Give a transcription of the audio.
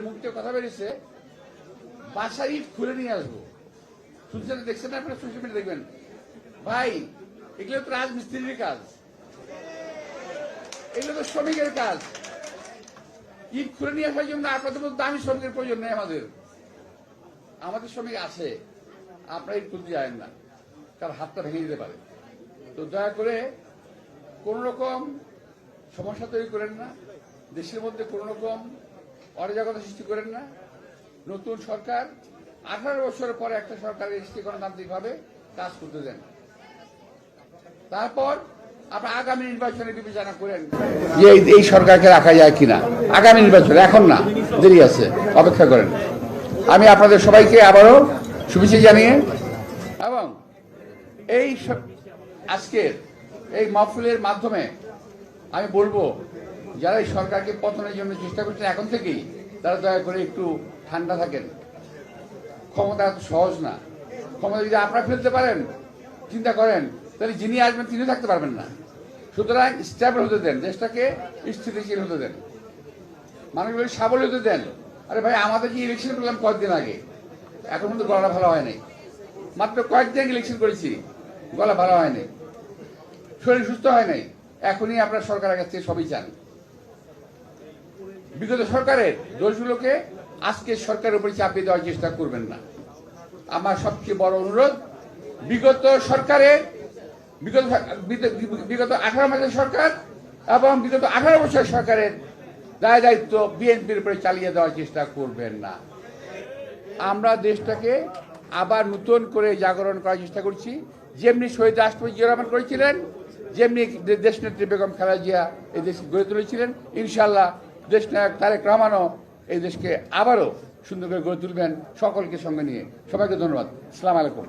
মুক্তি কথা বেরিয়েছে, বাসার ইট খুলে নিয়ে আসবো। শুনছেন, দেখছেন না আপনারা? সোশ্যাল মিডিয়া দেখবেন ভাই, এগুলো তো রাজমিস্ত্রির কাজ, এগুলো তো শ্রমিকের কাজ। ইট খুলে নিয়ে আসার জন্য আপনাদের মতো দামি শ্রমিকের প্রয়োজন নেই। আমাদের শ্রমিক আছে, আপনারা ইট খুলতে যাবেন না, তার হাতটা ভেঙে দিতে পারে। তো দয়া করে কোন রকম সমস্যা তৈরি করেন না, দেশের মধ্যে কোন রকম অরাজকতা সৃষ্টি করেন না। নতুন সরকার 18 বছরের পরে একটা সরকারের গণতান্ত্রিক ভাবে কাজ করতে দেন, তারপর আপনার আগামী নির্বাচনে বিবেচনা করেন যে এই সরকারকে রাখা যায় কিনা। আগামী নির্বাচন, এখন না, দেরি আছে, অপেক্ষা করেন। আমি আপনাদের সবাইকে আবারও শুভেচ্ছা জানিয়ে এবং এই আজকের এই মাহফিলের মাধ্যমে আমি বলবো, যারা এই সরকারকে পতনের জন্য চেষ্টা করছেন এখন থেকেই, তারা দয়া করে একটু ঠান্ডা থাকেন। ক্ষমতা এত সহজ না। ক্ষমতা যদি আপনারা ফেলতে পারেন, চিন্তা করেন, তাহলে যিনি আসবেন তিনি থাকতে পারবেন না। সুতরাং স্টেবল হতে দেন, দেশটাকে স্থিতিশীল হতে দেন, মানুষগুলো সাবল হতে দেন। আরে ভাই, আমাদের যে ইলেকশন করলাম কয়েকদিন আগে, এখন কিন্তু গলা ভালো হয় নাই। মাত্র কয়েকদিন ইলেকশন করেছি, গলা ভালো হয় নাই, শরীর সুস্থ হয় নাই। এখনই আপনার সরকারের কাছ থেকে সবই চান। বিগত সরকারের দোষগুলোকে আজকে সরকারের উপরে চাপিয়ে দেওয়ার চেষ্টা করবেন না। আমার সবচেয়ে বড় অনুরোধ, বিগত সরকারের বিগত 18 মাসের সরকার এবং বিগত 18 বছরের সরকারের দায় দায়িত্ব বিএনপির উপরে চালিয়ে দেওয়ার চেষ্টা করবেন না। আমরা দেশটাকে আবার নতুন করে জাগরণ করার চেষ্টা করছি। যেমনি শহীদ রাষ্ট্রপতি জিয়া রহমান করেছিলেন, যেমনি দেশনেত্রী বেগম খালেদা জিয়া এই দেশ গড়ে তুলেছিলেন, ইনশাআল্লাহ দেশনায়ক তারেক রহমানও এই দেশকে আবারও সুন্দর করে গড়ে তুলবেন, সকলকে সঙ্গে নিয়ে। সবাইকে ধন্যবাদ। আসসালামু আলাইকুম।